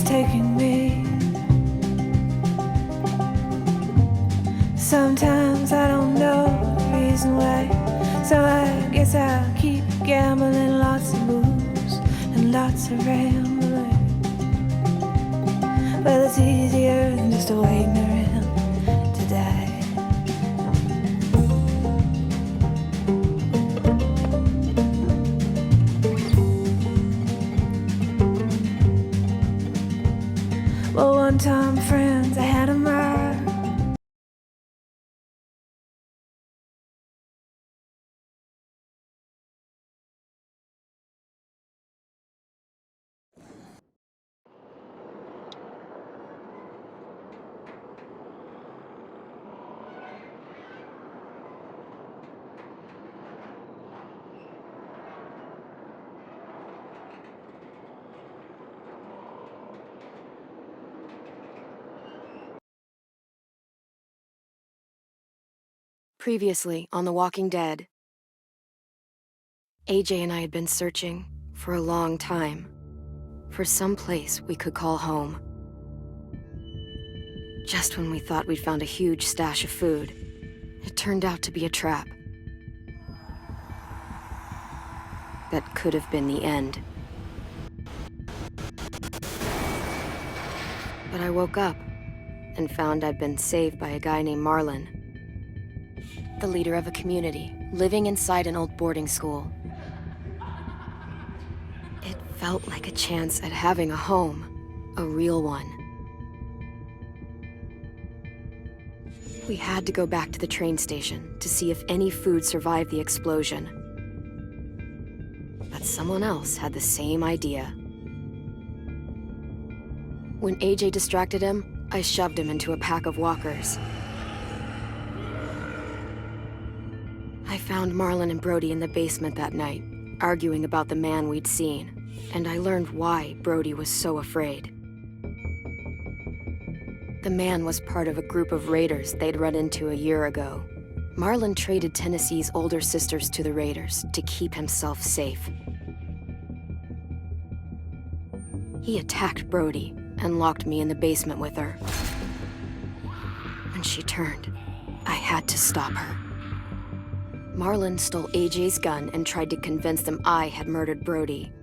taking me. Sometimes I don't know the reason why, so I guess I'll keep gambling. Lots of moves and lots of rambling. Well, it's easier than just waiting around to die. Well, one time, friends, I had a mark. Previously on The Walking Dead, AJ and I had been searching for a long time for some place we could call home. Just when we thought we'd found a huge stash of food, it turned out to be a trap. That could have been the end. But I woke up and found I'd been saved by a guy named Marlon, the leader of a community living inside an old boarding school. It felt like a chance at having a home, a real one. We had to go back to the train station to see if any food survived the explosion. But someone else had the same idea. When AJ distracted him, I shoved him into a pack of walkers. I found Marlon and Brody in the basement that night, arguing about the man we'd seen, and I learned why Brody was so afraid. The man was part of a group of raiders they'd run into a year ago. Marlon traded Tennessee's older sisters to the raiders to keep himself safe. He attacked Brody and locked me in the basement with her. When she turned, I had to stop her. Marlon stole AJ's gun and tried to convince them I had murdered Brody.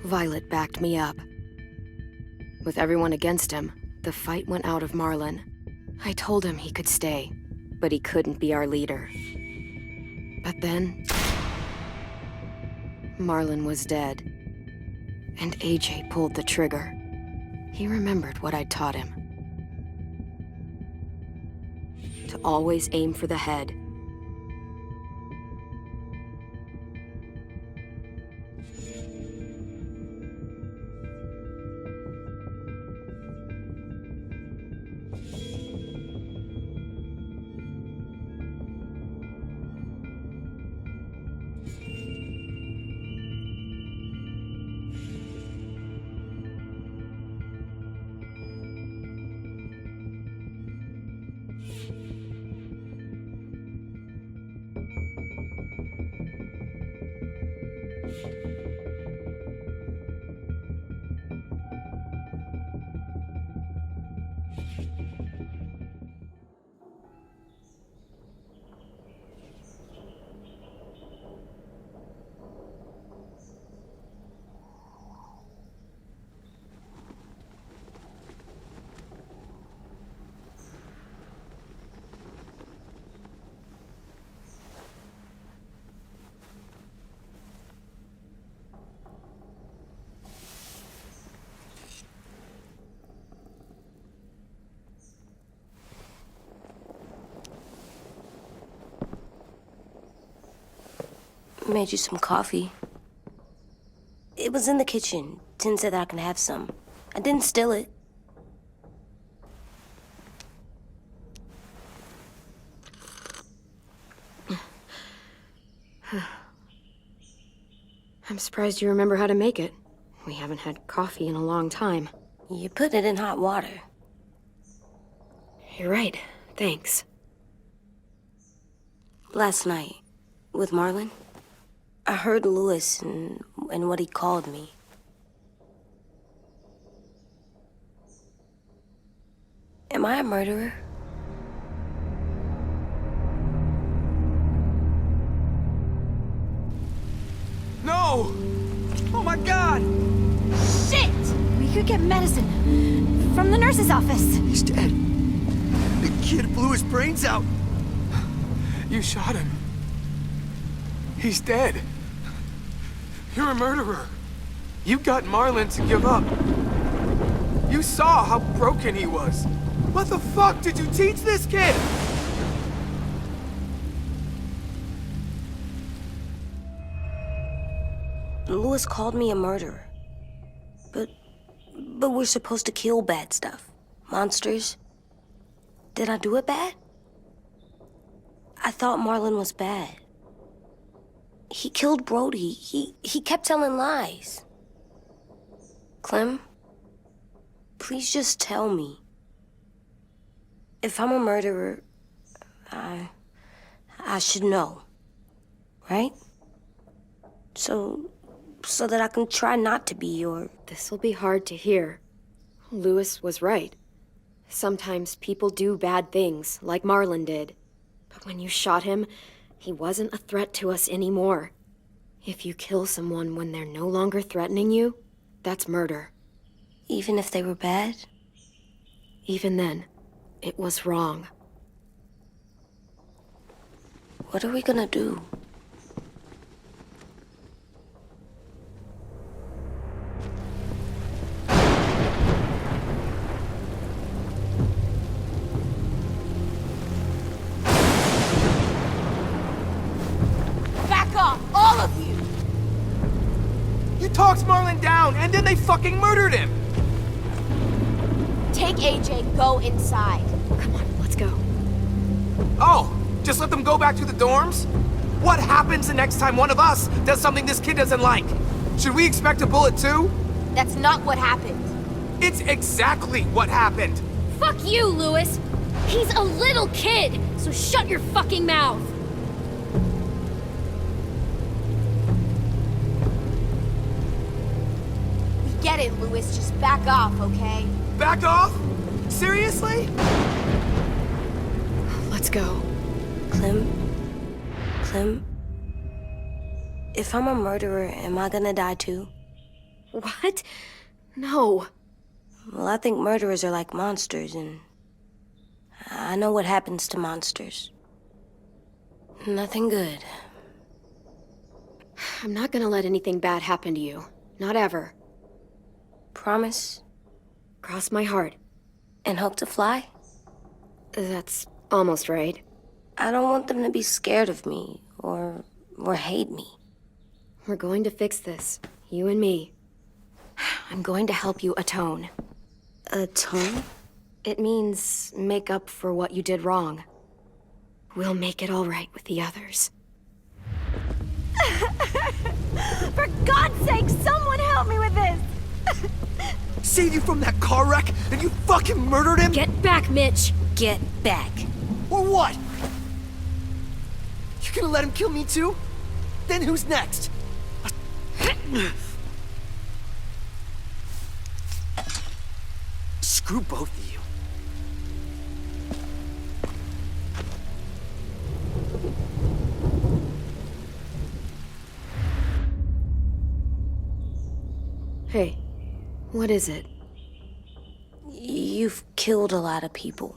Violet backed me up. With everyone against him, the fight went out of Marlon. I told him he could stay, but he couldn't be our leader. But then, Marlon was dead, and AJ pulled the trigger. He remembered what I'd taught him. To always aim for the head. Made you some coffee. It was in the kitchen. Tin said that I can have some. I didn't steal it. I'm surprised you remember how to make it. We haven't had coffee in a long time. You put it in hot water. You're right. Thanks. Last night, with Marlon, I heard Lewis and and what he called me. Am I a murderer? No! Oh my god! Shit! We could get medicine from the nurse's office. He's dead. The kid blew his brains out. You shot him. He's dead. You're a murderer. You got Marlon to give up. You saw how broken he was. What the fuck did you teach this kid? Lewis called me a murderer. But we're supposed to kill bad stuff. Monsters. Did I do it bad? I thought Marlon was bad. He killed Brody. He kept telling lies. Clem, please just tell me. If I'm a murderer, I should know. Right? So that I can try not to be or... This'll be hard to hear. Lewis was right. Sometimes people do bad things, like Marlon did. But when you shot him, he wasn't a threat to us anymore. If you kill someone when they're no longer threatening you, that's murder. Even if they were bad? Even then, it was wrong. What are we gonna do? Back off, all of you! You talked Marlon down, and then they fucking murdered him! Take AJ, go inside. Come on, let's go. Oh, just let them go back to the dorms? What happens the next time one of us does something this kid doesn't like? Should we expect a bullet too? That's not what happened. It's exactly what happened! Fuck you, Lewis! He's a little kid, so shut your fucking mouth! We get it, Lewis. Just back off, okay? Back off? Seriously? Let's go. Clem, if I'm a murderer, am I gonna die too? What? No. Well, I think murderers are like monsters, and I know what happens to monsters. Nothing good. I'm not gonna let anything bad happen to you. Not ever. Promise? Cross my heart. And hope to fly? That's almost right. I don't want them to be scared of me, or hate me. We're going to fix this. You and me. I'm going to help you atone. Atone? It means make up for what you did wrong. We'll make it all right with the others. For God's sake, someone help me with this! Saved you from that car wreck, and you fucking murdered him? Get back, Mitch! Get back. Or what? You gonna let him kill me too? Then who's next? Screw both of you. Hey, what is it? You've killed a lot of people.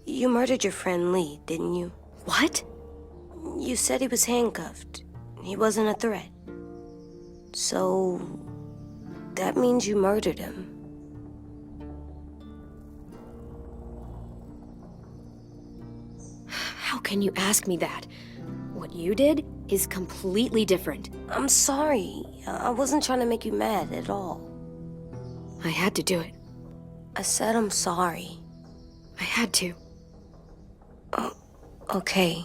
You murdered your friend Lee, didn't you? What? You said he was handcuffed. He wasn't a threat. So... that means you murdered him. How can you ask me that? What you did is completely different. I'm sorry. I wasn't trying to make you mad at all. I had to do it. I said I'm sorry. I had to. Okay.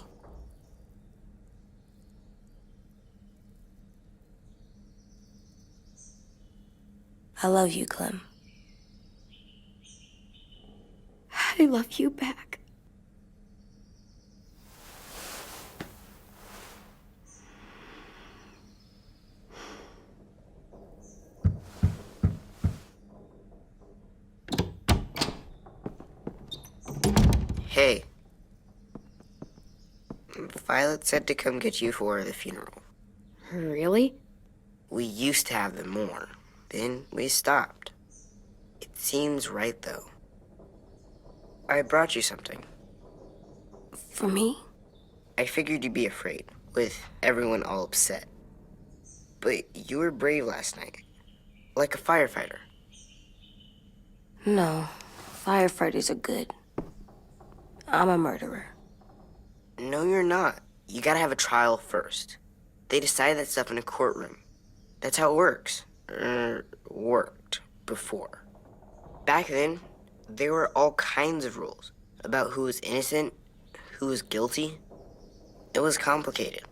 I love you, Clem. I love you back. Hey. Violet said to come get you for the funeral. Really? We used to have them more. Then we stopped. It seems right, though. I brought you something. For me? I figured you'd be afraid, with everyone all upset. But you were brave last night. Like a firefighter. No, firefighters are good. I'm a murderer. No, you're not. You gotta have a trial first. They decide that stuff in a courtroom. That's how it works. Worked before. Back then, there were all kinds of rules about who was innocent, who was guilty. It was complicated.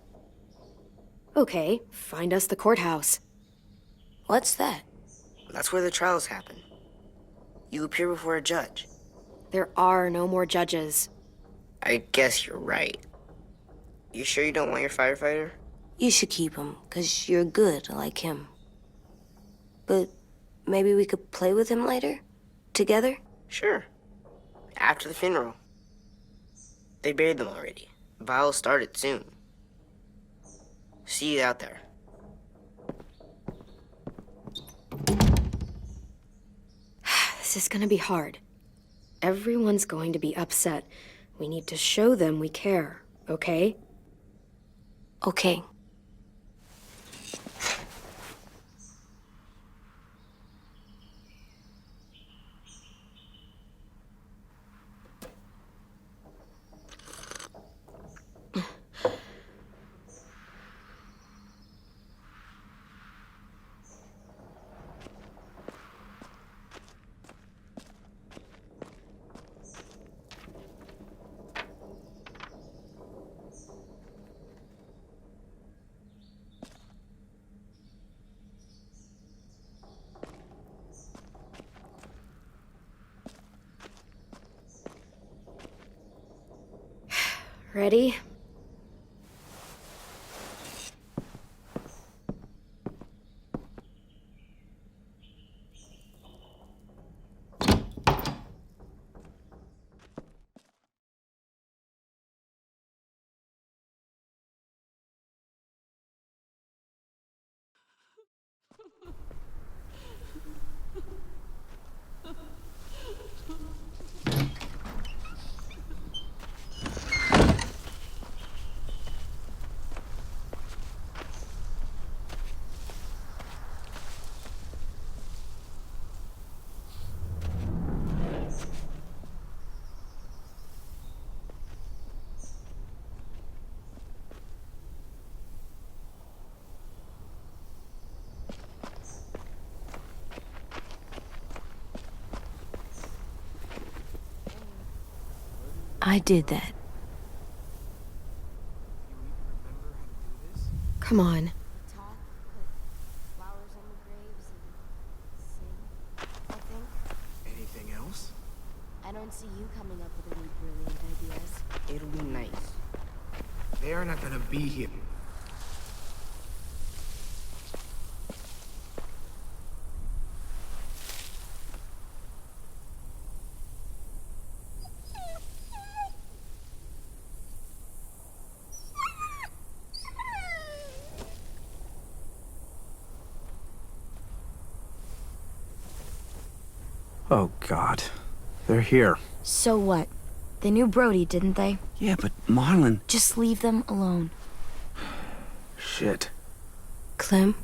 Okay, find us the courthouse. What's that? That's where the trials happen. You appear before a judge. There are no more judges. I guess you're right. You sure you don't want your firefighter? You should keep him, 'cause you're good like him. But maybe we could play with him later? Together? Sure. After the funeral. They buried them already. Vile'll start it soon. See you out there. This is gonna be hard. Everyone's going to be upset. We need to show them we care, okay? Okay. Ready? I did that. Come on. Talk, put flowers on the graves, and sing, I think. Anything else? I don't see you coming up with any brilliant ideas. It'll be nice. They are not gonna be here. Oh, God. They're here. So what? They knew Brody, didn't they? Yeah, but Marlon... Just leave them alone. Shit. Clem?